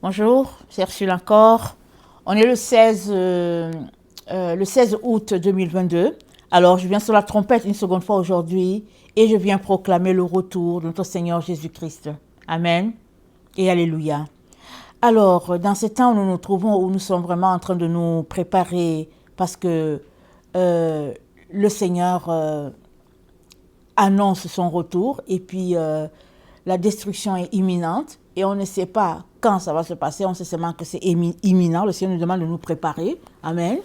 Bonjour, c'est Ursule encore. On est le 16 août 2022. Alors, je viens sur la trompette une seconde fois aujourd'hui et je viens proclamer le retour de notre Seigneur Jésus-Christ. Amen et Alléluia. Alors, dans ces temps où nous nous trouvons, où nous sommes vraiment en train de nous préparer parce que le Seigneur annonce son retour et puis la destruction est imminente et on ne sait pas quand ça va se passer, on sait seulement que c'est imminent. Le Seigneur nous demande de nous préparer. Amen.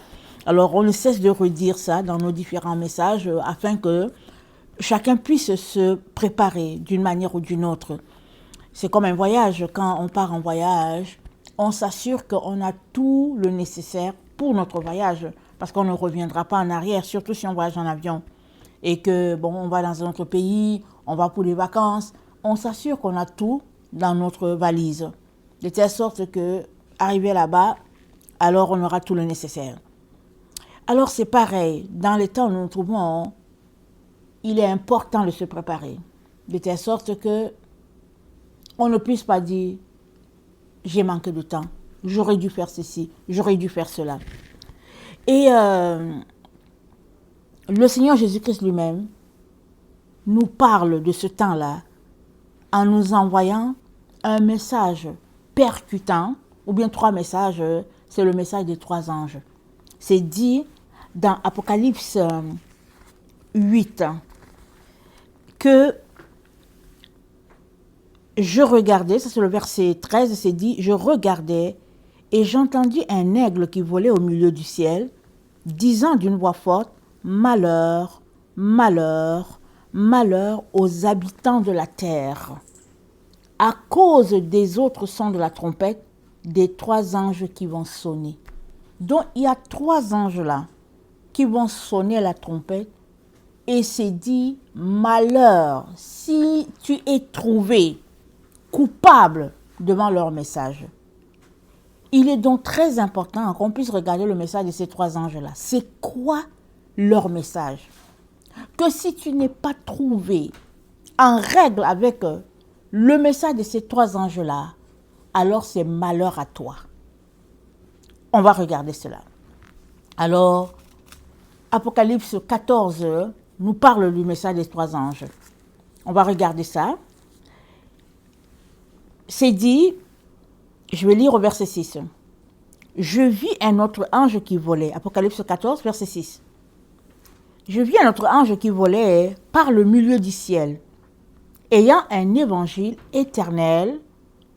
Alors on ne cesse de redire ça dans nos différents messages afin que chacun puisse se préparer d'une manière ou d'une autre. C'est comme un voyage. Quand on part en voyage, on s'assure qu'on a tout le nécessaire pour notre voyage parce qu'on ne reviendra pas en arrière, surtout si on voyage en avion. Et que, bon, on va dans un autre pays, on va pour les vacances, on s'assure qu'on a tout dans notre valise. De telle sorte que, arrivé là-bas, alors on aura tout le nécessaire. Alors c'est pareil, dans les temps où nous nous trouvons, il est important de se préparer. De telle sorte que, on ne puisse pas dire, j'ai manqué de temps, j'aurais dû faire ceci, j'aurais dû faire cela. Et le Seigneur Jésus-Christ lui-même nous parle de ce temps-là en nous envoyant un message percutant, ou bien 3 messages, c'est le message des 3 anges. C'est dit dans Apocalypse 8 que je regardais, ça c'est le verset 13, c'est dit, je regardais et j'entendis un aigle qui volait au milieu du ciel, disant d'une voix forte, malheur, malheur, malheur aux habitants de la terre, à cause des autres sons de la trompette, des 3 anges qui vont sonner. Donc, il y a 3 anges là qui vont sonner la trompette et c'est dit, malheur, si tu es trouvé coupable devant leur message. Il est donc très important qu'on puisse regarder le message de ces 3 anges-là. C'est quoi leur message? Que si tu n'es pas trouvé en règle avec le message de ces 3 anges-là, alors c'est malheur à toi. On va regarder cela. Alors, Apocalypse 14 nous parle du message des 3 anges. On va regarder ça. C'est dit, je vais lire au verset 6. Je vis un autre ange qui volait. Apocalypse 14, verset 6. Je vis un autre ange qui volait par le milieu du ciel, ayant un évangile éternel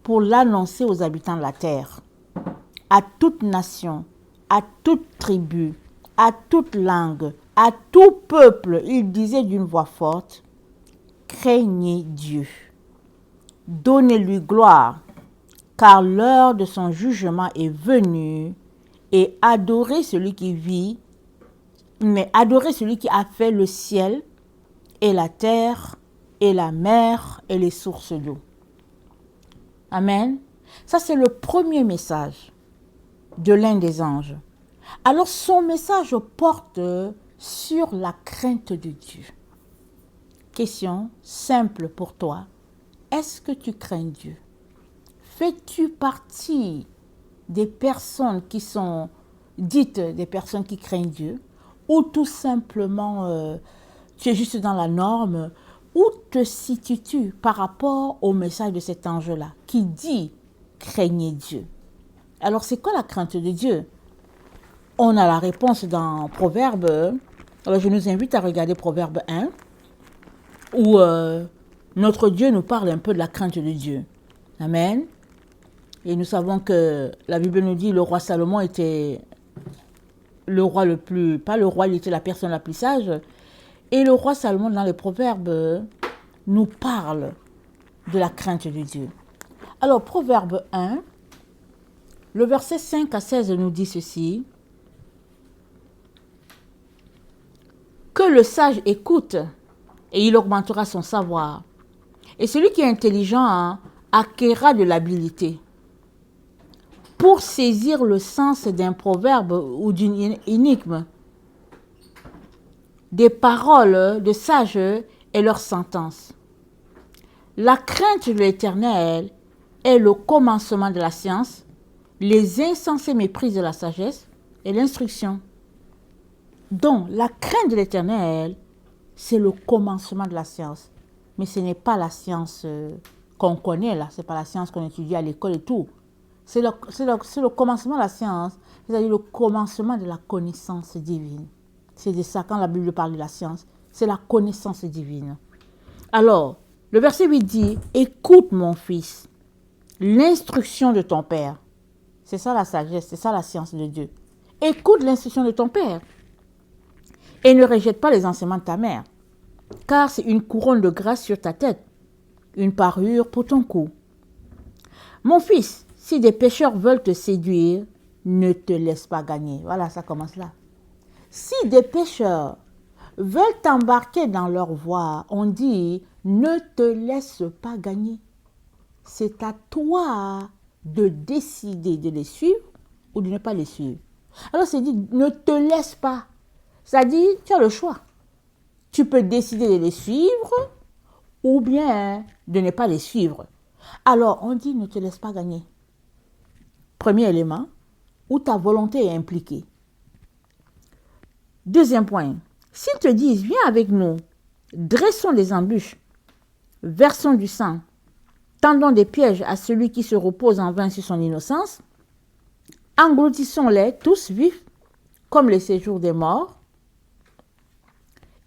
pour l'annoncer aux habitants de la terre, à toute nation, à toute tribu, à toute langue, à tout peuple. Il disait d'une voix forte, craignez Dieu, donnez-lui gloire, car l'heure de son jugement est venue, et adorez celui qui vit, mais adorez celui qui a fait le ciel et la terre et la mer et les sources d'eau. Amen. Ça, c'est le premier message de l'un des anges. Alors, son message porte sur la crainte de Dieu. Question simple pour toi. Est-ce que tu crains Dieu? Fais-tu partie des personnes qui sont dites des personnes qui craignent Dieu? Ou tout simplement, tu es juste dans la norme? Où te situes-tu par rapport au message de cet ange-là qui dit « craignez Dieu ». Alors, c'est quoi la crainte de Dieu? On a la réponse dans Proverbe. Alors, je nous invite à regarder Proverbe 1, où notre Dieu nous parle un peu de la crainte de Dieu. Amen. Et nous savons que la Bible nous dit le roi Salomon était le roi le plus... Pas le roi, il était la personne la plus sage. Et le roi Salomon, dans les Proverbes, nous parle de la crainte de Dieu. Alors, Proverbe 1, le verset 5 à 16 nous dit ceci. Que le sage écoute, et il augmentera son savoir. Et celui qui est intelligent acquérera de l'habileté. Pour saisir le sens d'un proverbe ou d'une énigme, des paroles de sages et leurs sentences. La crainte de l'Éternel est le commencement de la science, les insensés méprisent la sagesse et l'instruction. Donc, la crainte de l'Éternel, c'est le commencement de la science. Mais ce n'est pas la science qu'on connaît là, ce n'est pas la science qu'on étudie à l'école et tout. C'est le commencement de la science, c'est-à-dire le commencement de la connaissance divine. C'est de ça, quand la Bible parle de la science, c'est la connaissance divine. Alors, le verset 8 dit, « Écoute mon fils, l'instruction de ton père. » C'est ça la sagesse, c'est ça la science de Dieu. Écoute l'instruction de ton père et ne rejette pas les enseignements de ta mère, car c'est une couronne de grâce sur ta tête, une parure pour ton cou. Mon fils, si des pécheurs veulent te séduire, ne te laisse pas gagner. Voilà, ça commence là. Si des pécheurs veulent t'embarquer dans leur voie, on dit, ne te laisse pas gagner. C'est à toi de décider de les suivre ou de ne pas les suivre. Alors c'est dit, ne te laisse pas. Ça dit, tu as le choix. Tu peux décider de les suivre ou bien de ne pas les suivre. Alors on dit, ne te laisse pas gagner. Premier élément, où ta volonté est impliquée. Deuxième point, s'ils te disent, viens avec nous, dressons des embûches, versons du sang, tendons des pièges à celui qui se repose en vain sur son innocence, engloutissons-les tous vifs, comme les séjours des morts,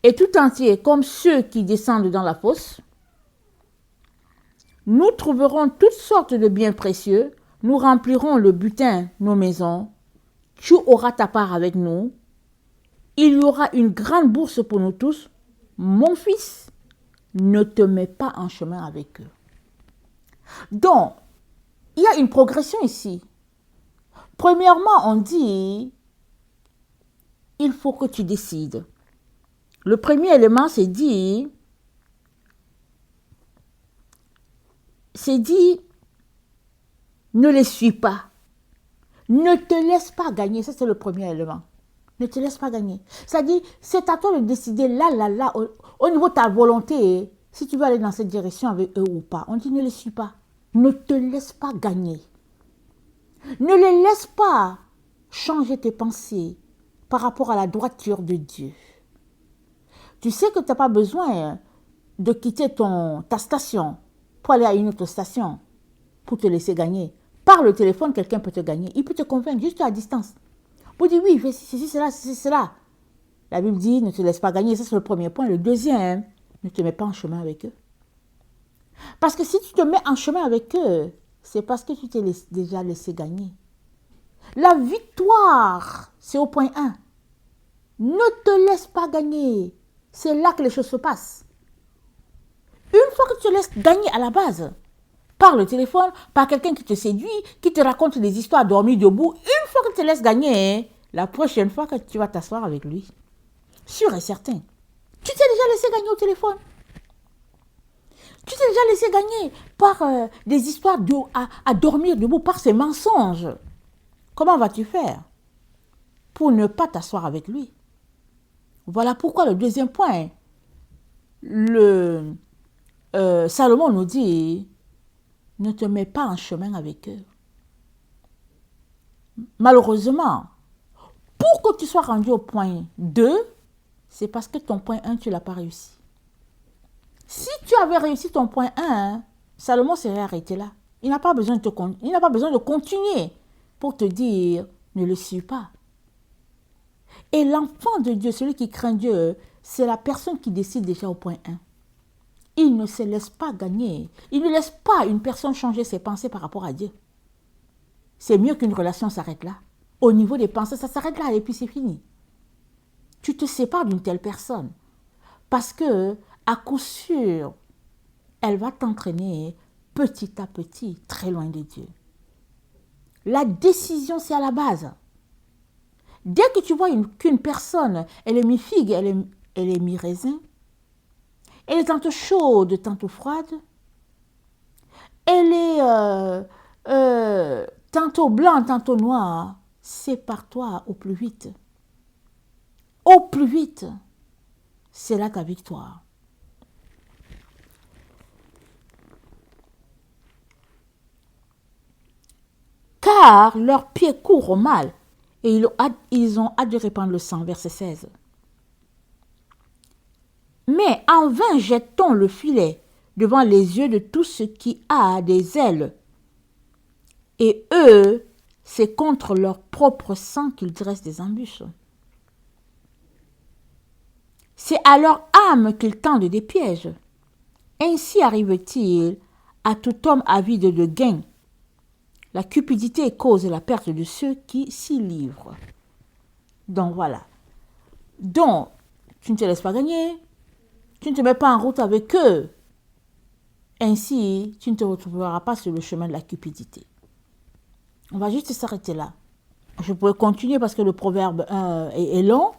et tout entiers comme ceux qui descendent dans la fosse. Nous trouverons toutes sortes de biens précieux, nous remplirons le butin, nos maisons, tu auras ta part avec nous, il y aura une grande bourse pour nous tous. Mon fils, ne te mets pas en chemin avec eux. Donc, il y a une progression ici. Premièrement, on dit, il faut que tu décides. Le premier élément, c'est dit, ne les suis pas. Ne te laisse pas gagner. Ça, c'est le premier élément. Ne te laisse pas gagner. Ça dit, c'est à toi de décider là, au niveau de ta volonté, si tu veux aller dans cette direction avec eux ou pas. On dit, ne les suis pas. Ne te laisse pas gagner. Ne les laisse pas changer tes pensées par rapport à la droiture de Dieu. Tu sais que tu n'as pas besoin de quitter ta station pour aller à une autre station pour te laisser gagner. Par le téléphone, quelqu'un peut te gagner. Il peut te convaincre juste à distance. Pour dire oui, fais ceci, cela. La Bible dit, ne te laisse pas gagner. Ça, c'est le premier point. Le deuxième, ne te mets pas en chemin avec eux. Parce que si tu te mets en chemin avec eux, c'est parce que tu t'es déjà laissé gagner. La victoire, c'est au point 1. Ne te laisse pas gagner. C'est là que les choses se passent. Une fois que tu te laisses gagner à la base, par le téléphone, par quelqu'un qui te séduit, qui te raconte des histoires dormies debout, une fois que tu te laisses gagner, la prochaine fois que tu vas t'asseoir avec lui, sûr et certain, tu t'es déjà laissé gagner au téléphone. Tu t'es déjà laissé gagner par des histoires à dormir debout, par ces mensonges. Comment vas-tu faire pour ne pas t'asseoir avec lui? Voilà pourquoi le deuxième point, Salomon nous dit, ne te mets pas en chemin avec eux. Malheureusement, pour que tu sois rendu au point 2, c'est parce que ton point 1, tu ne l'as pas réussi. Si tu avais réussi ton point 1, Salomon serait arrêté là. Il n'a pas besoin de continuer pour te dire, ne le suis pas. Et l'enfant de Dieu, celui qui craint Dieu, c'est la personne qui décide déjà au point 1. Il ne se laisse pas gagner. Il ne laisse pas une personne changer ses pensées par rapport à Dieu. C'est mieux qu'une relation s'arrête là. Au niveau des pensées, ça s'arrête là et puis c'est fini. Tu te sépares d'une telle personne parce que, à coup sûr, elle va t'entraîner petit à petit très loin de Dieu. La décision, c'est à la base. Dès que tu vois qu'une personne, elle est mi-figue, elle est mi-raisin, elle est tantôt chaude, tantôt froide, elle est tantôt blanc, tantôt noir, sépare-toi au plus vite. Au plus vite, c'est là ta victoire. car leurs pieds courent au mal, et ils ont hâte de répandre le sang. Verset 16. Mais en vain jette-t-on le filet devant les yeux de tout ce qui a des ailes. Et eux, c'est contre leur propre sang qu'ils dressent des embûches. C'est à leur âme qu'ils tendent des pièges. Ainsi arrive-t-il à tout homme avide de gain. La cupidité cause la perte de ceux qui s'y livrent. Donc voilà. Donc, tu ne te laisses pas gagner. Tu ne te mets pas en route avec eux. Ainsi, tu ne te retrouveras pas sur le chemin de la cupidité. On va juste s'arrêter là. Je pourrais continuer parce que le proverbe 1 est long.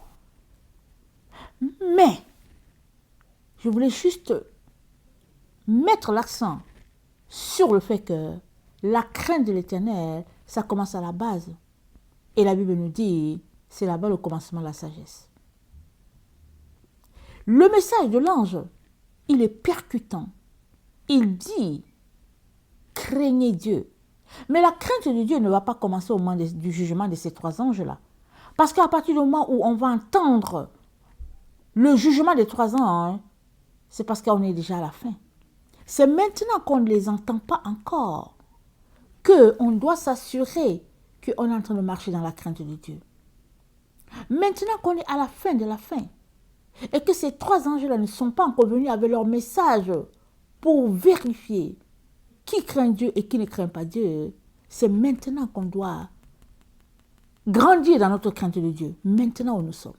Mais, je voulais juste mettre l'accent sur le fait que la crainte de l'Éternel, ça commence à la base. Et la Bible nous dit, c'est là-bas le commencement de la sagesse. Le message de l'ange, il est percutant. Il dit, craignez Dieu. Mais la crainte de Dieu ne va pas commencer au moment du jugement de ces trois anges-là. Parce qu'à partir du moment où on va entendre le jugement des trois anges, c'est parce qu'on est déjà à la fin. C'est maintenant qu'on ne les entend pas encore qu'on doit s'assurer qu'on est en train de marcher dans la crainte de Dieu. Maintenant qu'on est à la fin de la fin, et que ces trois anges-là ne sont pas encore venus avec leur message pour vérifier qui craint Dieu et qui ne craint pas Dieu, c'est maintenant qu'on doit grandir dans notre crainte de Dieu, maintenant où nous sommes.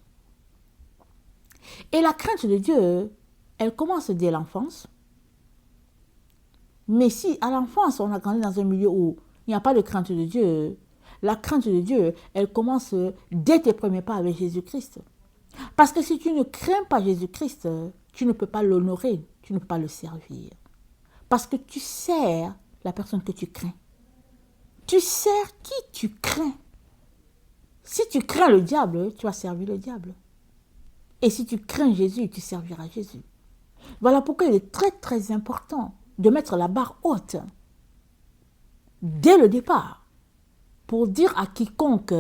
Et la crainte de Dieu, elle commence dès l'enfance. Mais si à l'enfance, on a grandi dans un milieu où il n'y a pas de crainte de Dieu, la crainte de Dieu, elle commence dès tes premiers pas avec Jésus-Christ. Parce que si tu ne crains pas Jésus-Christ, tu ne peux pas l'honorer, tu ne peux pas le servir. Parce que tu sers la personne que tu crains. Tu sers qui tu crains. Si tu crains le diable, tu vas servir le diable. Et si tu crains Jésus, tu serviras Jésus. Voilà pourquoi il est très très important de mettre la barre haute dès le départ pour dire à quiconque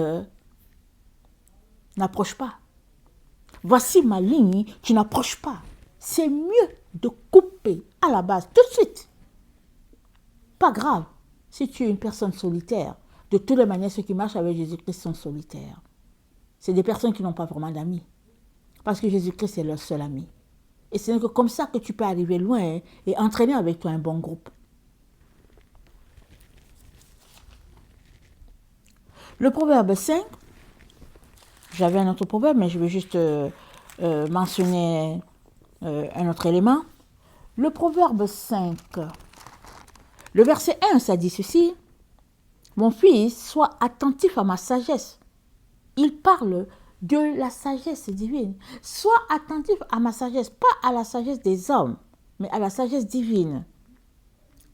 n'approche pas. Voici ma ligne, tu n'approches pas. C'est mieux de couper à la base tout de suite. Pas grave si tu es une personne solitaire. De toutes les manières, ceux qui marchent avec Jésus-Christ sont solitaires. C'est des personnes qui n'ont pas vraiment d'amis. Parce que Jésus-Christ est leur seul ami. Et ce n'est que comme ça que tu peux arriver loin et entraîner avec toi un bon groupe. Le proverbe 5, j'avais un autre proverbe, mais je vais juste mentionner un autre élément. Le proverbe 5, le verset 1, ça dit ceci. Mon fils, sois attentif à ma sagesse. Il parle de la sagesse divine. Sois attentif à ma sagesse, pas à la sagesse des hommes, mais à la sagesse divine.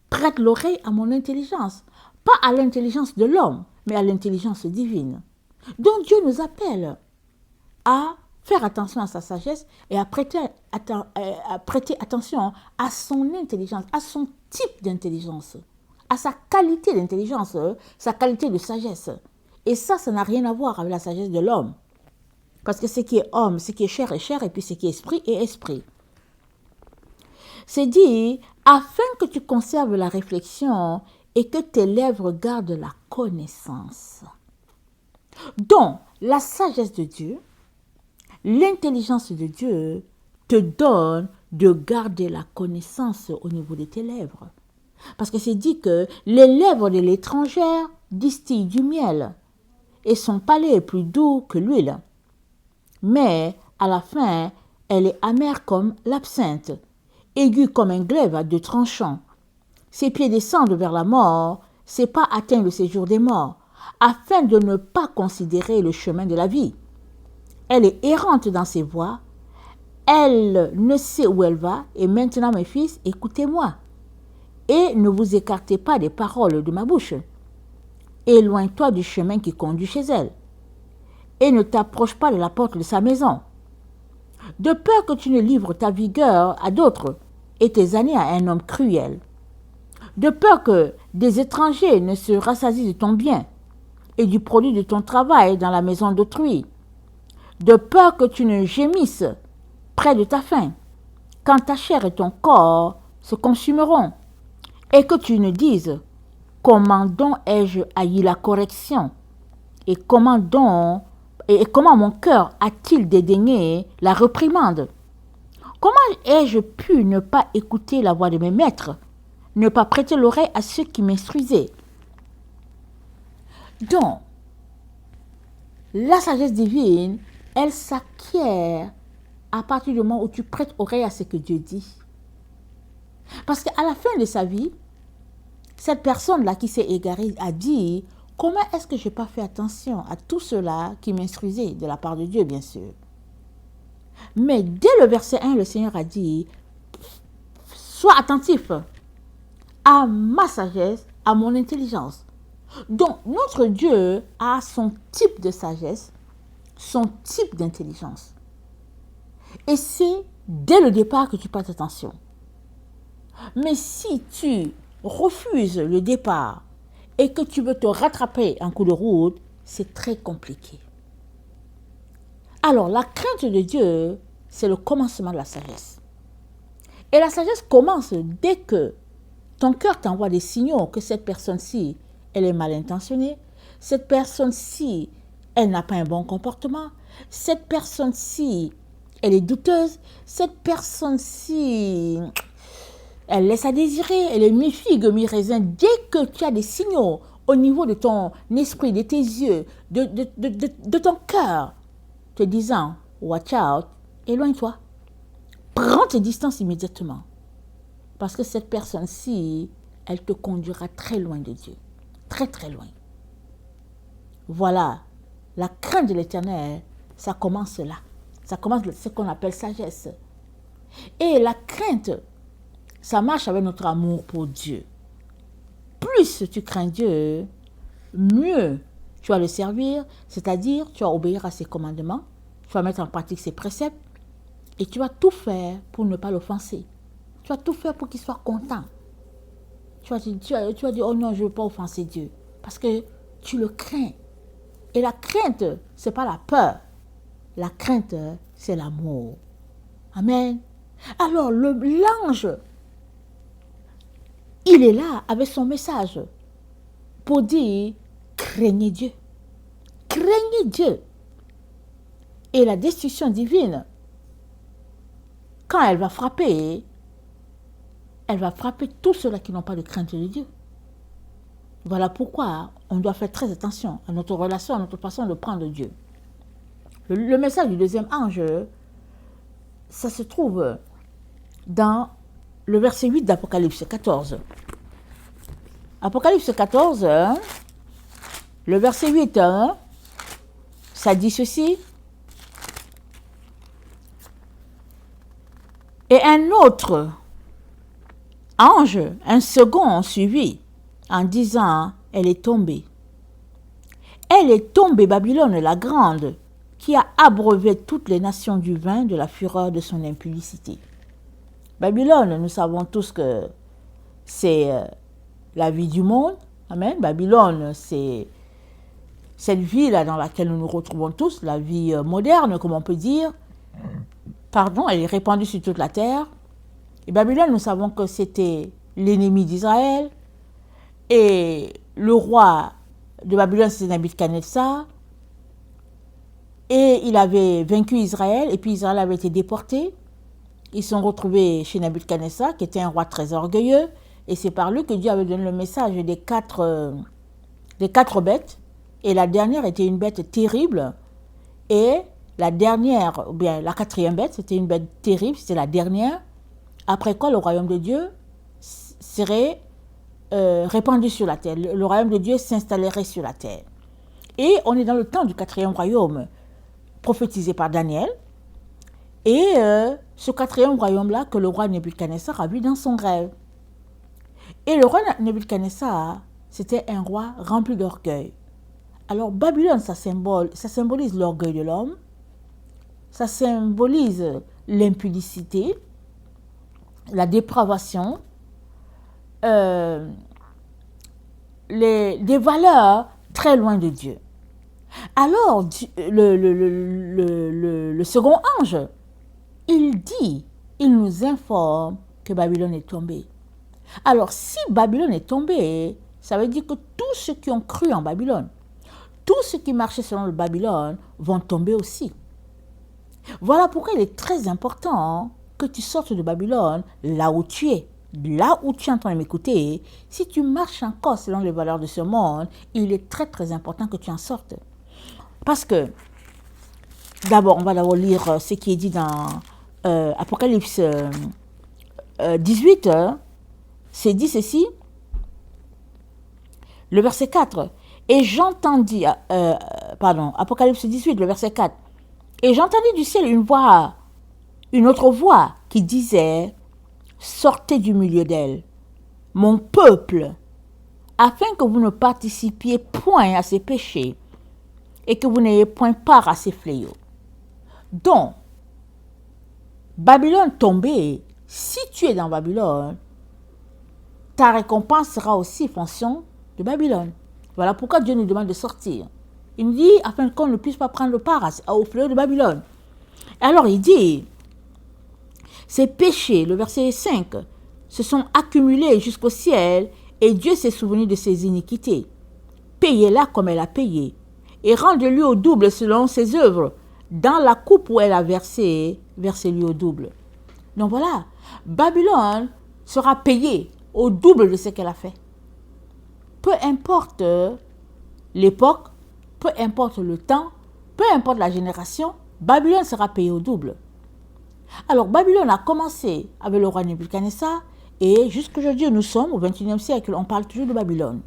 Prête l'oreille à mon intelligence, pas à l'intelligence de l'homme, mais à l'intelligence divine. Donc Dieu nous appelle à faire attention à sa sagesse et à prêter attention à son intelligence, à son type d'intelligence, à sa qualité d'intelligence, sa qualité de sagesse. Et ça n'a rien à voir avec la sagesse de l'homme. Parce que ce qui est homme, ce qui est chair, et puis ce qui est esprit. C'est dit, afin que tu conserves la réflexion et que tes lèvres gardent la connaissance. Donc, la sagesse de Dieu, l'intelligence de Dieu te donne de garder la connaissance au niveau de tes lèvres. Parce que c'est dit que les lèvres de l'étrangère distillent du miel et son palais est plus doux que l'huile. Mais à la fin, elle est amère comme l'absinthe, aiguë comme un glaive à deux tranchants. Ses pieds descendent vers la mort, ses pas atteignent le séjour des morts, afin de ne pas considérer le chemin de la vie. Elle est errante dans ses voies, elle ne sait où elle va, et maintenant mes fils, écoutez-moi, et ne vous écartez pas des paroles de ma bouche. Éloigne-toi du chemin qui conduit chez elle, et ne t'approche pas de la porte de sa maison, de peur que tu ne livres ta vigueur à d'autres et tes années à un homme cruel, de peur que des étrangers ne se rassasient de ton bien et du produit de ton travail dans la maison d'autrui, de peur que tu ne gémisses près de ta faim, quand ta chair et ton corps se consumeront, et que tu ne dises, comment donc ai-je haï la correction, et comment mon cœur a-t-il dédaigné la réprimande? Comment ai-je pu ne pas écouter la voix de mes maîtres, ne pas prêter l'oreille à ceux qui m'instruisaient? Donc, la sagesse divine, elle s'acquiert à partir du moment où tu prêtes oreille à ce que Dieu dit. Parce qu'à la fin de sa vie, cette personne-là qui s'est égarée a dit, comment est-ce que je n'ai pas fait attention à tout cela qui m'instruisait, de la part de Dieu, bien sûr. Mais dès le verset 1, le Seigneur a dit, sois attentif à ma sagesse, à mon intelligence. Donc, notre Dieu a son type de sagesse, son type d'intelligence. Et c'est dès le départ que tu prêtes attention. Mais si tu refuses le départ et que tu veux te rattraper en cours de route, c'est très compliqué. Alors, la crainte de Dieu, c'est le commencement de la sagesse. Et la sagesse commence dès que ton cœur t'envoie des signaux que cette personne-ci, elle est mal intentionnée, cette personne-ci, elle n'a pas un bon comportement, cette personne-ci, elle est douteuse, cette personne-ci, elle laisse à désirer, elle est mi-figue, mi-raisin. Dès que tu as des signaux au niveau de ton esprit, de tes yeux, de ton cœur, te disant, watch out, éloigne-toi. Prends tes distances immédiatement. Parce que cette personne-ci, elle te conduira très loin de Dieu. Très, très loin. Voilà. La crainte de l'Éternel, ça commence là. Ça commence ce qu'on appelle sagesse. Et la crainte, ça marche avec notre amour pour Dieu. Plus tu crains Dieu, mieux tu vas le servir, c'est-à-dire tu vas obéir à ses commandements, tu vas mettre en pratique ses préceptes et tu vas tout faire pour ne pas l'offenser. Tu vas tout faire pour qu'il soit content. Tu vas dire, oh non, je ne veux pas offenser Dieu. Parce que tu le crains. Et la crainte, ce n'est pas la peur. La crainte, c'est l'amour. Amen. Alors, l'ange, il est là avec son message pour dire, craignez Dieu. Craignez Dieu. Et la destruction divine, quand elle va frapper tous ceux-là qui n'ont pas de crainte de Dieu. Voilà pourquoi on doit faire très attention à notre relation, à notre façon de prendre Dieu. Le message du deuxième ange, ça se trouve dans le verset 8 d'Apocalypse 14. Apocalypse 14, le verset 8, ça dit ceci. Et un autre ange, un second, suivi en disant, elle est tombée. Elle est tombée, Babylone la grande, qui a abreuvé toutes les nations du vin de la fureur de son impudicité. Babylone, nous savons tous que c'est la vie du monde. Amen. Babylone, c'est cette vie là dans laquelle nous nous retrouvons tous, la vie moderne, comme on peut dire. Pardon, elle est répandue sur toute la terre. Et Babylone, nous savons que c'était l'ennemi d'Israël. Et le roi de Babylone, c'était Nebuchadnezzar. Et il avait vaincu Israël, et puis Israël avait été déporté. Ils sont retrouvés chez Nebuchadnezzar, qui était un roi très orgueilleux. Et c'est par lui que Dieu avait donné le message des quatre bêtes. Et la dernière était une bête terrible. Et la dernière, ou bien la quatrième bête, c'était une bête terrible, c'était la dernière. Après quoi, le royaume de Dieu serait répandu sur la terre. Le royaume de Dieu s'installerait sur la terre. Et on est dans le temps du quatrième royaume, prophétisé par Daniel. Et ce quatrième royaume-là que le roi Nebuchadnezzar a vu dans son rêve. Et le roi Nebuchadnezzar, c'était un roi rempli d'orgueil. Alors Babylone, ça symbolise l'orgueil de l'homme, ça symbolise l'impudicité, la dépravation, des valeurs très loin de Dieu. Alors, le second ange, il nous informe que Babylone est tombée. Alors, si Babylone est tombée, ça veut dire que tous ceux qui ont cru en Babylone, tous ceux qui marchaient selon le Babylone vont tomber aussi. Voilà pourquoi il est très important que tu sortes de Babylone là où tu es. Là où tu es en train de m'écouter, si tu marches encore selon les valeurs de ce monde, il est très très important que tu en sortes. Parce que, d'abord, on va d'abord lire ce qui est dit dans Apocalypse 18, c'est dit ceci, le verset 4. Et j'entendis, Apocalypse 18, le verset 4. Et j'entendis du ciel une autre voix qui disait, sortez du milieu d'elle, mon peuple, afin que vous ne participiez point à ses péchés et que vous n'ayez point part à ses fléaux. Donc, Babylone tombée, si tu es dans Babylone, ta récompense sera aussi fonction de Babylone. Voilà pourquoi Dieu nous demande de sortir. Il nous dit, afin qu'on ne puisse pas prendre part au fléau de Babylone. Alors il dit, ces péchés, le verset 5, se sont accumulés jusqu'au ciel et Dieu s'est souvenu de ses iniquités. Payez-la comme elle a payé et rendez-lui au double selon ses œuvres. Dans la coupe où elle a versé, versez-lui au double. Donc voilà, Babylone sera payée au double de ce qu'elle a fait. Peu importe l'époque, peu importe le temps, peu importe la génération, Babylone sera payée au double. Alors Babylone a commencé avec le roi Nebuchadnezzar et jusqu'aujourd'hui nous sommes au XXIe siècle, on parle toujours de Babylone.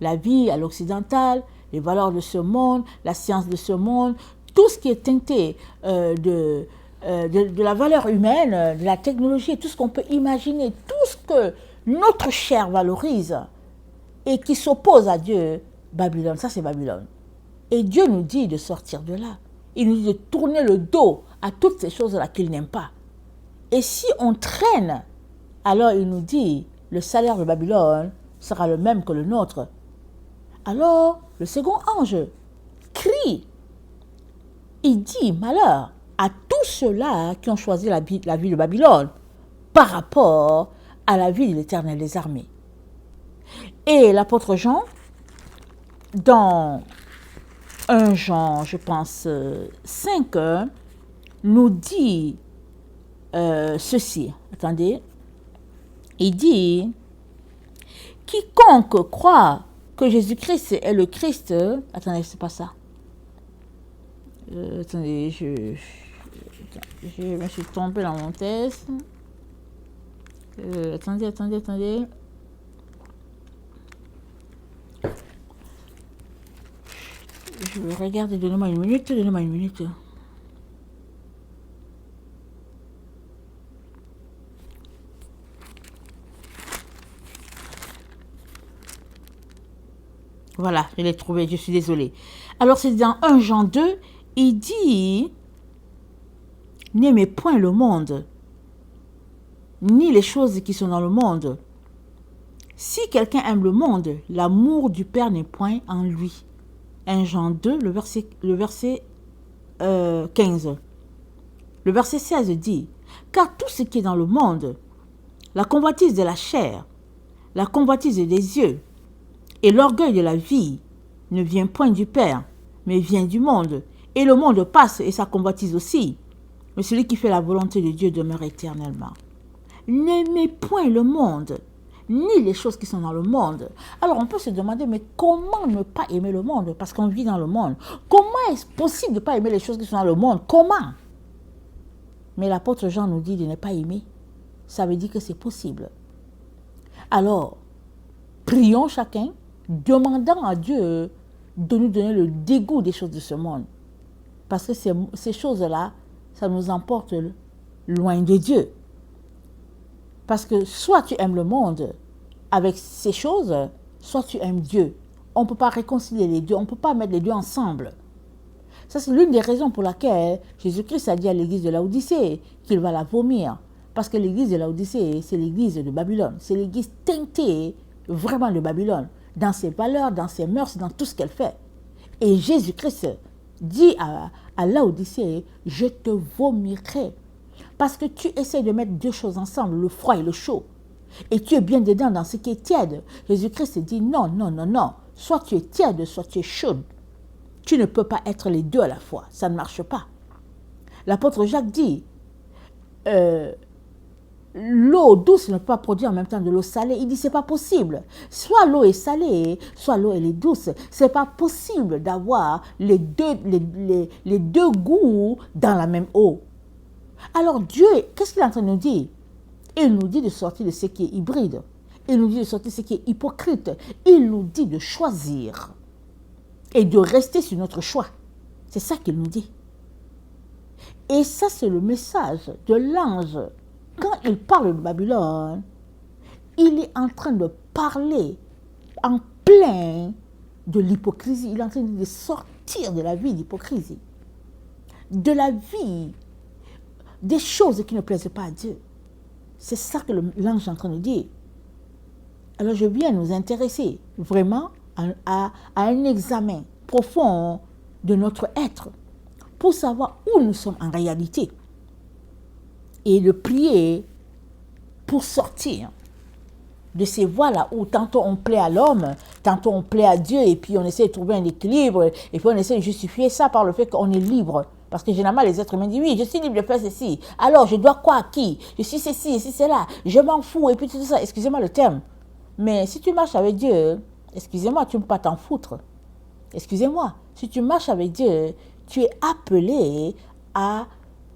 La vie à l'occidental, les valeurs de ce monde, la science de ce monde, tout ce qui est teinté de la valeur humaine, de la technologie, tout ce qu'on peut imaginer, tout ce que notre chair valorise et qui s'oppose à Dieu, Babylone, ça c'est Babylone. Et Dieu nous dit de sortir de là. Il nous dit de tourner le dos à toutes ces choses-là qu'il n'aime pas. Et si on traîne, alors il nous dit, le salaire de Babylone sera le même que le nôtre. Alors, le second ange crie. Il dit, malheur à tous ceux-là qui ont choisi la vie de Babylone par rapport à la vie de l'Éternel des armées. Et l'apôtre Jean, dans 1 Jean, je pense, 5, nous dit ceci. Attendez. Il dit, quiconque croit que Jésus-Christ est le Christ... Attendez, c'est pas ça. Attendez, je me suis trompée dans mon test. Attendez. Je vais regarder, donnez-moi une minute. Voilà, je l'ai trouvé, je suis désolée. Alors c'est dans 1 Jean 2, il dit, n'aimez point le monde, ni les choses qui sont dans le monde. Si quelqu'un aime le monde, l'amour du Père n'est point en lui. 1 Jean 2, le verset 15. Le verset 16 dit, car tout ce qui est dans le monde, la convoitise de la chair, la convoitise des yeux et l'orgueil de la vie ne vient point du Père, mais vient du monde. Et le monde passe et sa convoitise aussi. Mais celui qui fait la volonté de Dieu demeure éternellement. N'aimez point le monde, ni les choses qui sont dans le monde. Alors on peut se demander, mais comment ne pas aimer le monde? Parce qu'on vit dans le monde. Comment est-ce possible de ne pas aimer les choses qui sont dans le monde? Comment? Mais l'apôtre Jean nous dit de ne pas aimer. Ça veut dire que c'est possible. Alors, prions chacun, demandant à Dieu de nous donner le dégoût des choses de ce monde. Parce que ces choses-là, ça nous emporte loin de Dieu. Parce que soit tu aimes le monde avec ces choses, soit tu aimes Dieu. On ne peut pas réconcilier les deux, on ne peut pas mettre les deux ensemble. Ça, c'est l'une des raisons pour laquelle Jésus-Christ a dit à l'église de Laodicée qu'il va la vomir. Parce que l'église de Laodicée, c'est l'église de Babylone. C'est l'église teintée vraiment de Babylone. dans ses valeurs, dans ses mœurs, dans tout ce qu'elle fait. Et Jésus-Christ dit à Laodicée, je te vomirai. Parce que tu essaies de mettre deux choses ensemble, le froid et le chaud. Et tu es bien dedans dans ce qui est tiède. Jésus-Christ dit non, non, non, non. Soit tu es tiède, soit tu es chaude. Tu ne peux pas être les deux à la fois. Ça ne marche pas. L'apôtre Jacques dit, l'eau douce ne peut pas produire en même temps de l'eau salée. Il dit, c'est pas possible. Soit l'eau est salée, soit l'eau elle est douce. C'est pas possible d'avoir les deux goûts dans la même eau. Alors Dieu, qu'est-ce qu'il est en train de nous dire? Il nous dit de sortir de ce qui est hybride. Il nous dit de sortir de ce qui est hypocrite. Il nous dit de choisir et de rester sur notre choix. C'est ça qu'il nous dit. Et ça, c'est le message de l'ange. Quand il parle de Babylone, il est en train de parler en plein de l'hypocrisie. Il est en train de sortir de la vie d'hypocrisie, de la vie des choses qui ne plaisent pas à Dieu. C'est ça que l'ange est en train de dire. Alors je viens nous intéresser vraiment à un examen profond de notre être pour savoir où nous sommes en réalité et de prier pour sortir de ces voies-là où tantôt on plaît à l'homme, tantôt on plaît à Dieu et puis on essaie de trouver un équilibre et puis on essaie de justifier ça par le fait qu'on est libre. Parce que généralement, les êtres humains disent, oui, je suis libre de faire ceci. Alors, je dois quoi à qui? Je suis ceci, c'est là. Je m'en fous. Et puis tout ça. Excusez-moi le terme. Mais si tu marches avec Dieu, excusez-moi, tu ne peux pas t'en foutre. Excusez-moi. Si tu marches avec Dieu, tu es appelé à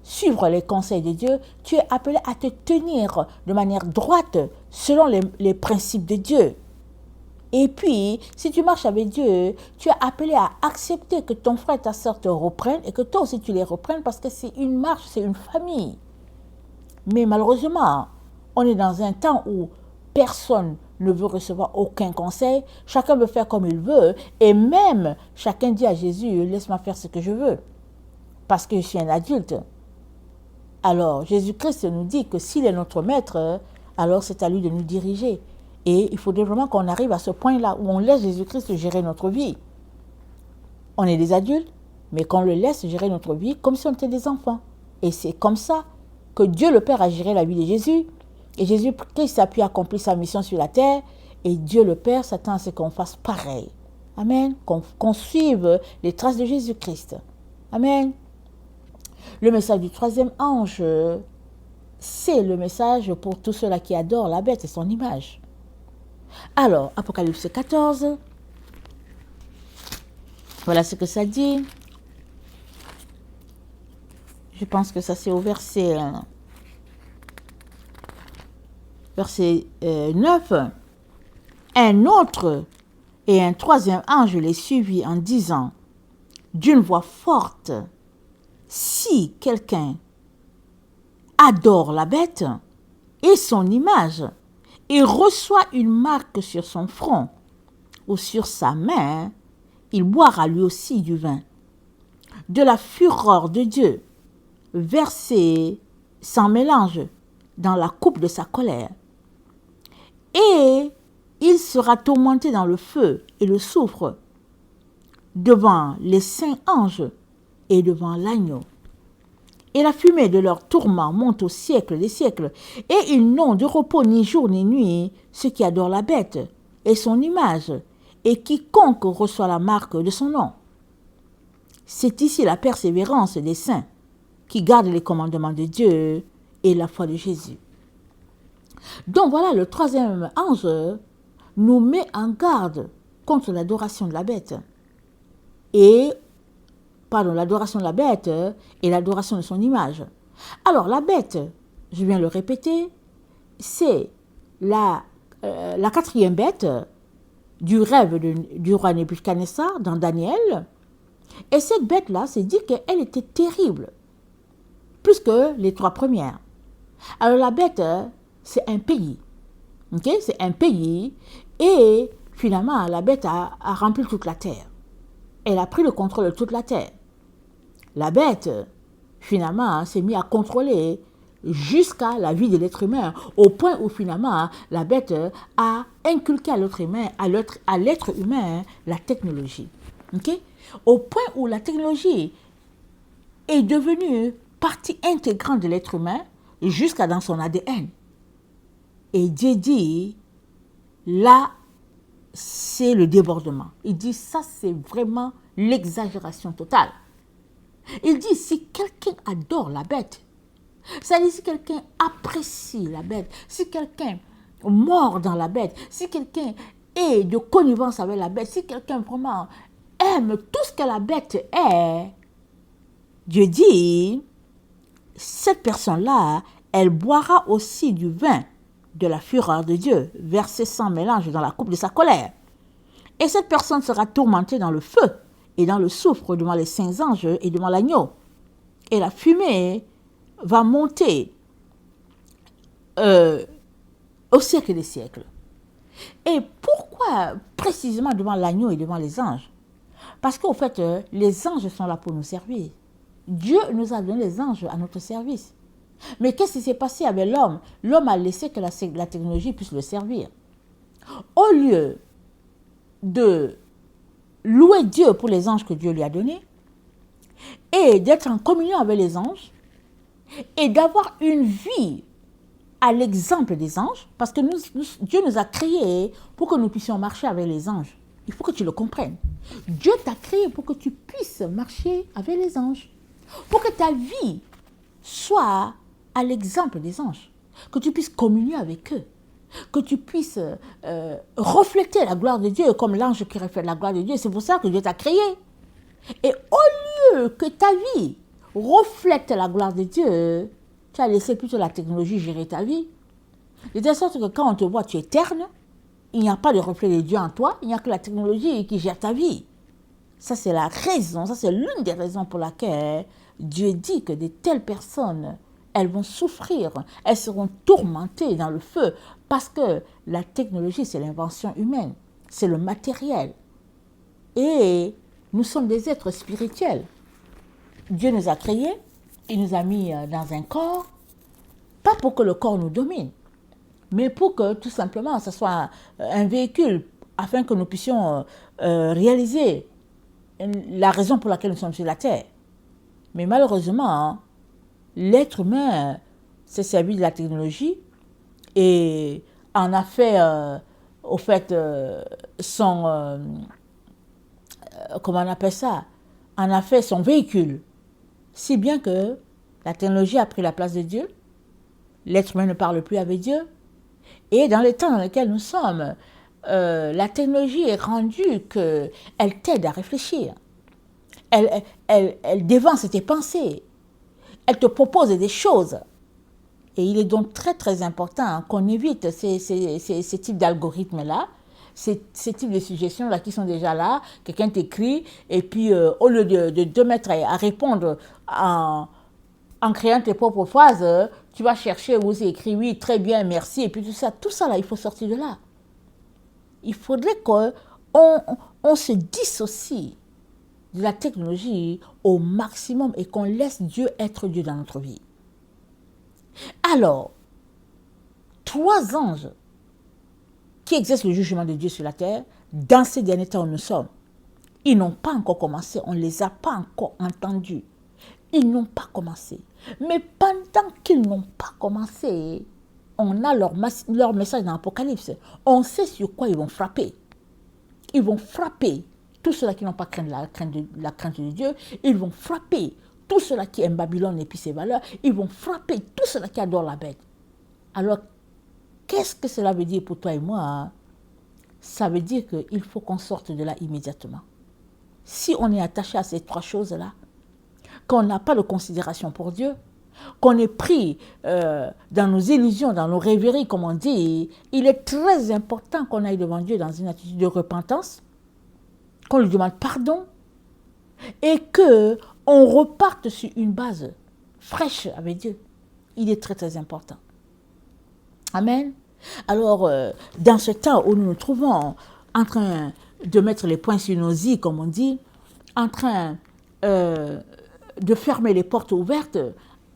suivre les conseils de Dieu. Tu es appelé à te tenir de manière droite selon les principes de Dieu. Et puis, si tu marches avec Dieu, tu es appelé à accepter que ton frère et ta soeur te reprennent et que toi aussi tu les reprennes parce que c'est une marche, c'est une famille. Mais malheureusement, on est dans un temps où personne ne veut recevoir aucun conseil, chacun veut faire comme il veut et même chacun dit à Jésus, laisse-moi faire ce que je veux parce que je suis un adulte. Alors, Jésus-Christ nous dit que s'il est notre maître, alors c'est à lui de nous diriger. Et il faudrait vraiment qu'on arrive à ce point-là où on laisse Jésus-Christ gérer notre vie. On est des adultes, mais qu'on le laisse gérer notre vie comme si on était des enfants. Et c'est comme ça que Dieu le Père a géré la vie de Jésus. Et Jésus-Christ a pu accomplir sa mission sur la terre. Et Dieu le Père s'attend à ce qu'on fasse pareil. Amen. Qu'on suive les traces de Jésus-Christ. Amen. Le message du troisième ange, c'est le message pour tous ceux-là qui adorent la bête et son image. Alors, Apocalypse 14, voilà ce que ça dit. Je pense que ça c'est au verset 9. Un autre et un troisième ange les suivit en disant d'une voix forte, si quelqu'un adore la bête et son image, et reçoit une marque sur son front ou sur sa main, il boira lui aussi du vin de la fureur de Dieu, versée sans mélange dans la coupe de sa colère. Et il sera tourmenté dans le feu et le soufre devant les saints anges et devant l'agneau. Et la fumée de leur tourment monte au siècle des siècles. Et ils n'ont de repos ni jour ni nuit, ceux qui adorent la bête et son image, et quiconque reçoit la marque de son nom. C'est ici la persévérance des saints, qui gardent les commandements de Dieu et la foi de Jésus. Donc voilà, le troisième ange nous met en garde contre l'adoration de la bête. L'adoration de la bête et l'adoration de son image. Alors, la bête, je viens le répéter, c'est la quatrième bête du rêve du roi Nebuchadnezzar dans Daniel. Et cette bête-là, c'est dit qu'elle était terrible, plus que les trois premières. Alors, la bête, c'est un pays. Okay? C'est un pays et finalement, la bête a rempli toute la terre. Elle a pris le contrôle de toute la terre. La bête, finalement, s'est mise à contrôler jusqu'à la vie de l'être humain, au point où finalement la bête a inculqué à l'être humain, à l'être humain la technologie. Okay? Au point où la technologie est devenue partie intégrante de l'être humain jusqu'à dans son ADN. Et Dieu dit, là, c'est le débordement. Il dit, ça, c'est vraiment l'exagération totale. Il dit, si quelqu'un adore la bête, c'est-à-dire si quelqu'un apprécie la bête, si quelqu'un mord dans la bête, si quelqu'un est de connivence avec la bête, si quelqu'un vraiment aime tout ce que la bête est, Dieu dit, cette personne-là, elle boira aussi du vin de la fureur de Dieu, versé sans mélange dans la coupe de sa colère. Et cette personne sera tourmentée dans le feu et dans le soufre devant les saints anges et devant l'agneau. Et la fumée va monter au siècle des siècles. Et pourquoi précisément devant l'agneau et devant les anges? Parce qu'au fait, les anges sont là pour nous servir. Dieu nous a donné les anges à notre service. Mais qu'est-ce qui s'est passé avec l'homme? L'homme a laissé que la technologie puisse le servir. Au lieu de louer Dieu pour les anges que Dieu lui a donnés, et d'être en communion avec les anges, et d'avoir une vie à l'exemple des anges, parce que Dieu nous a créés pour que nous puissions marcher avec les anges. Il faut que tu le comprennes. Dieu t'a créé pour que tu puisses marcher avec les anges, pour que ta vie soit à l'exemple des anges, que tu puisses communier avec eux, que tu puisses refléter la gloire de Dieu comme l'ange qui reflète la gloire de Dieu. C'est pour ça que Dieu t'a créé. Et au lieu que ta vie reflète la gloire de Dieu, tu as laissé plutôt la technologie gérer ta vie. De telle sorte que quand on te voit, tu es terne, il n'y a pas de reflet de Dieu en toi, il n'y a que la technologie qui gère ta vie. Ça, c'est la raison, ça, c'est l'une des raisons pour laquelle Dieu dit que de telles personnes, elles vont souffrir, elles seront tourmentées dans le feu, parce que la technologie, c'est l'invention humaine, c'est le matériel. Et nous sommes des êtres spirituels. Dieu nous a créés, il nous a mis dans un corps, pas pour que le corps nous domine, mais pour que tout simplement ce soit un véhicule afin que nous puissions réaliser la raison pour laquelle nous sommes sur la terre. Mais malheureusement, l'être humain s'est servi de la technologie et en a fait, au fait, comment on appelle ça, en a fait son véhicule. Si bien que la technologie a pris la place de Dieu, l'être humain ne parle plus avec Dieu. Et dans les temps dans lesquels nous sommes, la technologie est rendue qu'elle t'aide à réfléchir. Elle dévance tes pensées. Elle te propose des choses. Et il est donc très très important qu'on évite ces types d'algorithmes-là, ces types de suggestions-là qui sont déjà là. Quelqu'un t'écrit et puis au lieu de te mettre à répondre en créant tes propres phrases, tu vas chercher où c'est écrit oui, très bien, merci, et puis tout ça là, il faut sortir de là. Il faudrait qu'on se dissocie de la technologie au maximum et qu'on laisse Dieu être Dieu dans notre vie. Alors, 3 anges qui exercent le jugement de Dieu sur la terre, dans ces derniers temps où nous sommes, ils n'ont pas encore commencé, on ne les a pas encore entendus. Ils n'ont pas commencé. Mais pendant qu'ils n'ont pas commencé, on a leur message dans l'Apocalypse. On sait sur quoi ils vont frapper. Ils vont frapper tous ceux-là qui n'ont pas la crainte de Dieu. Ils vont frapper tous ceux-là qui aiment Babylone et puis ses valeurs. Ils vont frapper tous ceux-là qui adorent la bête. Alors, qu'est-ce que cela veut dire pour toi et moi? Ça veut dire qu'il faut qu'on sorte de là immédiatement. Si on est attaché à ces 3 choses-là, qu'on n'a pas de considération pour Dieu, qu'on est pris dans nos illusions, dans nos rêveries, comme on dit, il est très important qu'on aille devant Dieu dans une attitude de repentance, qu'on lui demande pardon et qu'on reparte sur une base fraîche avec Dieu. Il est très très important. Amen. Alors, dans ce temps où nous nous trouvons en train de mettre les points sur nos i, comme on dit, en train de fermer les portes ouvertes,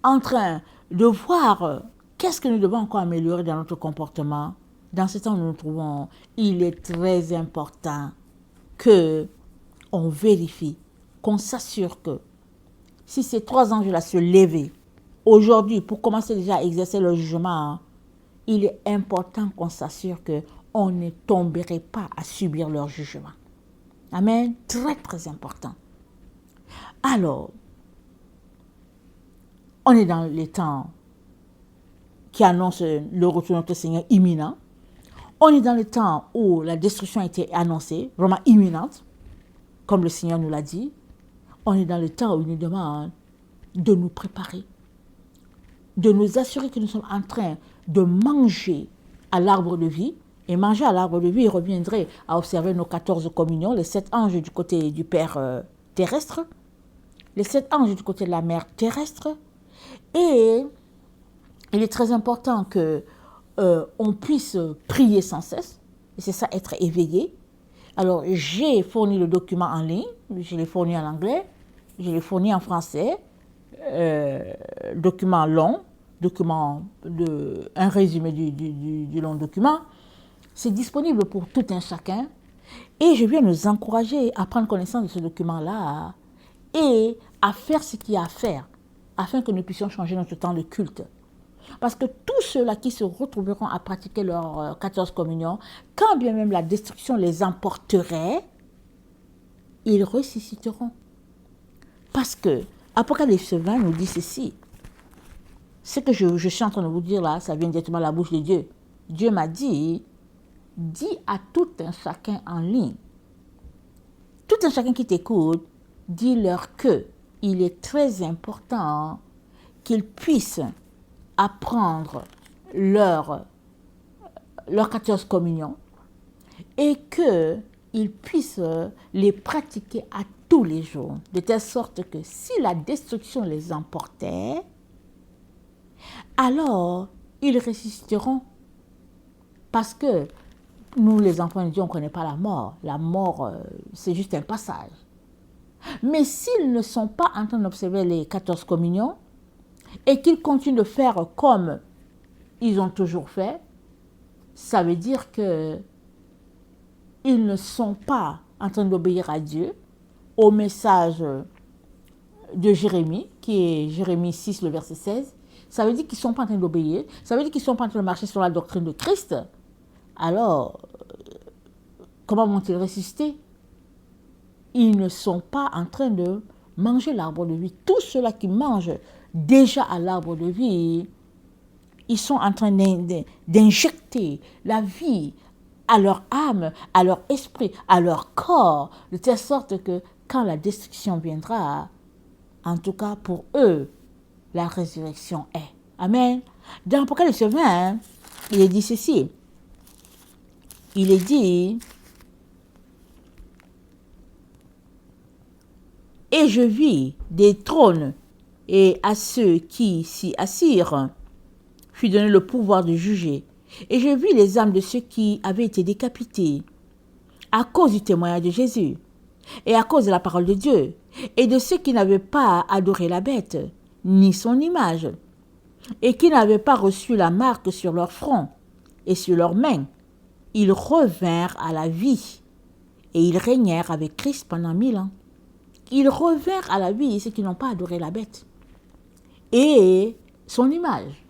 en train de voir qu'est-ce que nous devons encore améliorer dans notre comportement. Dans ce temps où nous nous trouvons, il est très important que on vérifie, qu'on s'assure que si ces 3 anges-là se levaient aujourd'hui pour commencer déjà à exercer le jugement, il est important qu'on s'assure qu'on ne tomberait pas à subir leur jugement. Amen. Très, très important. Alors, on est dans les temps qui annoncent le retour de notre Seigneur imminent. On est dans le temps où la destruction a été annoncée, vraiment imminente, comme le Seigneur nous l'a dit. On est dans le temps où il nous demande de nous préparer, de nous assurer que nous sommes en train de manger à l'arbre de vie. Et manger à l'arbre de vie, il reviendrait à observer nos 14 communions, les 7 anges du côté du Père terrestre, les 7 anges du côté de la Mère terrestre. Et il est très important que on puisse prier sans cesse. Et c'est ça, être éveillé. Alors, j'ai fourni le document en ligne. Je l'ai fourni en anglais. Je l'ai fourni en français. Document long. Un résumé du long document. C'est disponible pour tout un chacun. Et je viens nous encourager à prendre connaissance de ce document-là et à faire ce qu'il y a à faire afin que nous puissions changer notre temps de culte. Parce que tous ceux-là qui se retrouveront à pratiquer leurs 14 communions, quand bien même la destruction les emporterait, ils ressusciteront. Parce que Apocalypse 20 nous dit ceci. Ce que je suis en train de vous dire là, ça vient directement de la bouche de Dieu. Dieu m'a dit, dis à tout un chacun en ligne, tout un chacun qui t'écoute, dis-leur que il est très important qu'ils puissent apprendre leur 14 communions et qu'ils puissent les pratiquer à tous les jours, de telle sorte que si la destruction les emportait, alors ils ressusciteront. Parce que nous, les enfants de Dieu, on ne connaît pas la mort. La mort, c'est juste un passage. Mais s'ils ne sont pas en train d'observer les 14 communions, et qu'ils continuent de faire comme ils ont toujours fait, ça veut dire qu'ils ne sont pas en train d'obéir à Dieu, au message de Jérémie, qui est Jérémie 6, le verset 16. Ça veut dire qu'ils ne sont pas en train d'obéir, ça veut dire qu'ils ne sont pas en train de marcher sur la doctrine de Christ. Alors, comment vont-ils ressusciter? Ils ne sont pas en train de manger l'arbre de vie. Tous ceux-là qui mangent déjà à l'arbre de vie, ils sont en train d'injecter la vie à leur âme, à leur esprit, à leur corps, de telle sorte que quand la destruction viendra, en tout cas pour eux, la résurrection est. Amen. Dans l'Apocalypse 20, il est dit ceci. Il est dit, et je vis des trônes, et à ceux qui s'y assirent fut donné le pouvoir de juger. Et je vis les âmes de ceux qui avaient été décapités à cause du témoignage de Jésus et à cause de la parole de Dieu, et de ceux qui n'avaient pas adoré la bête, ni son image, et qui n'avaient pas reçu la marque sur leur front et sur leurs mains. Ils revinrent à la vie, et ils régnèrent avec Christ pendant 1000 ans. Ils revinrent à la vie, ceux qui n'ont pas adoré la bête et son image.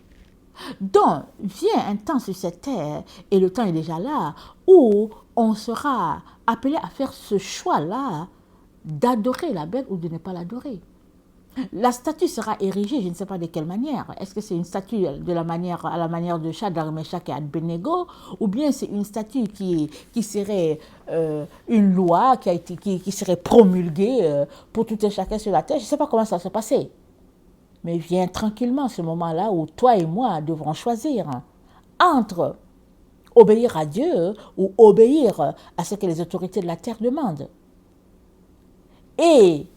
Donc, vient un temps sur cette terre, et le temps est déjà là, où on sera appelé à faire ce choix-là d'adorer la bête ou de ne pas l'adorer. La statue sera érigée, je ne sais pas de quelle manière. Est-ce que c'est une statue à la manière de Shadrach, Meshach et Abednego, ou bien c'est une statue qui serait une loi qui serait promulguée pour tout et chacun sur la terre? Je ne sais pas comment ça va se passer. Mais vient tranquillement ce moment-là où toi et moi devrons choisir entre obéir à Dieu ou obéir à ce que les autorités de la terre demandent. Et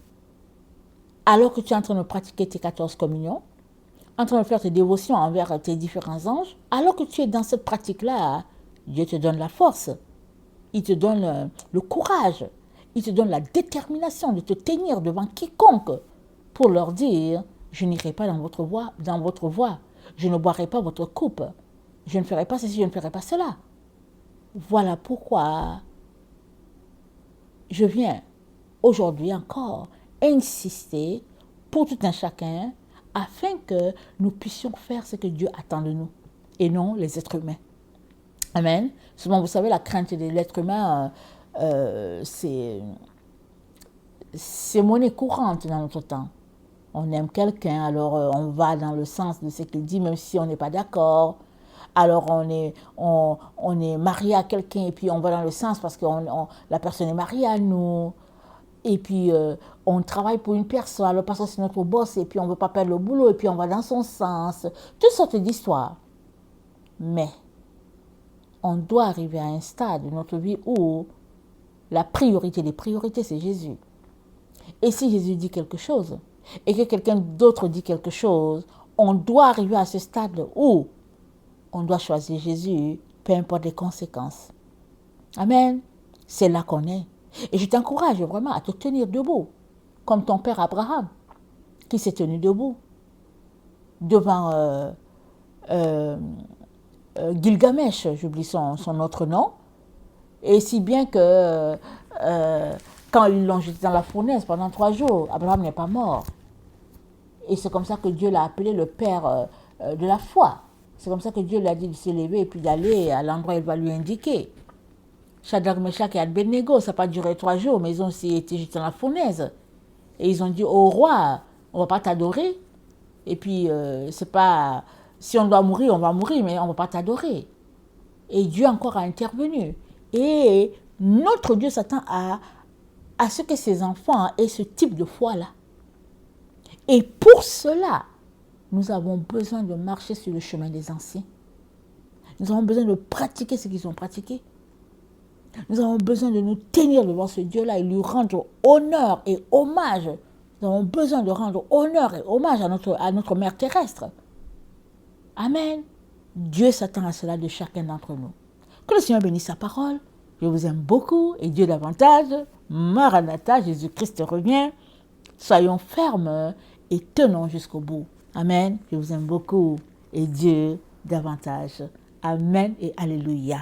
alors que tu es en train de pratiquer tes 14 communions, en train de faire tes dévotions envers tes différents anges, alors que tu es dans cette pratique-là, Dieu te donne la force, il te donne le courage, il te donne la détermination de te tenir devant quiconque pour leur dire je n'irai pas dans votre voie. Je ne boirai pas votre coupe. Je ne ferai pas ceci, je ne ferai pas cela. Voilà pourquoi je viens aujourd'hui encore insister pour tout un chacun afin que nous puissions faire ce que Dieu attend de nous et non les êtres humains. Amen. Souvent, vous savez, la crainte de l'être humain, c'est monnaie courante dans notre temps. On aime quelqu'un, alors on va dans le sens de ce qu'il dit, même si on n'est pas d'accord. Alors on est marié à quelqu'un et puis on va dans le sens parce que la personne est mariée à nous. Et puis on travaille pour une personne, alors parce que c'est notre boss et puis on ne veut pas perdre le boulot et puis on va dans son sens. Toutes sortes d'histoires. Mais on doit arriver à un stade de notre vie où la priorité des priorités, c'est Jésus. Et si Jésus dit quelque chose et que quelqu'un d'autre dit quelque chose, on doit arriver à ce stade où on doit choisir Jésus, peu importe les conséquences. Amen. C'est là qu'on est. Et je t'encourage vraiment à te tenir debout, comme ton père Abraham, qui s'est tenu debout devant Gilgamesh, j'oublie son autre nom, et si bien que quand ils l'ont jeté dans la fournaise pendant 3 jours, Abraham n'est pas mort. Et c'est comme ça que Dieu l'a appelé le père de la foi. C'est comme ça que Dieu lui a dit de s'élever et puis d'aller à l'endroit où il va lui indiquer. Shadrach, Meshach et Abednego, ça n'a pas duré 3 jours, mais ils ont aussi été jetés dans la fournaise. Et ils ont dit au roi, on ne va pas t'adorer. Et puis, c'est pas, si on doit mourir, on va mourir, mais on ne va pas t'adorer. Et Dieu encore a intervenu. Et notre Dieu s'attend à ce que ses enfants aient ce type de foi-là. Et pour cela, nous avons besoin de marcher sur le chemin des anciens. Nous avons besoin de pratiquer ce qu'ils ont pratiqué. Nous avons besoin de nous tenir devant ce Dieu-là et lui rendre honneur et hommage. Nous avons besoin de rendre honneur et hommage à notre mère terrestre. Amen. Dieu s'attend à cela de chacun d'entre nous. Que le Seigneur bénisse sa parole. Je vous aime beaucoup et Dieu davantage. Maranatha, Jésus-Christ revient. Soyons fermes et tenons jusqu'au bout. Amen. Je vous aime beaucoup et Dieu davantage. Amen et alléluia.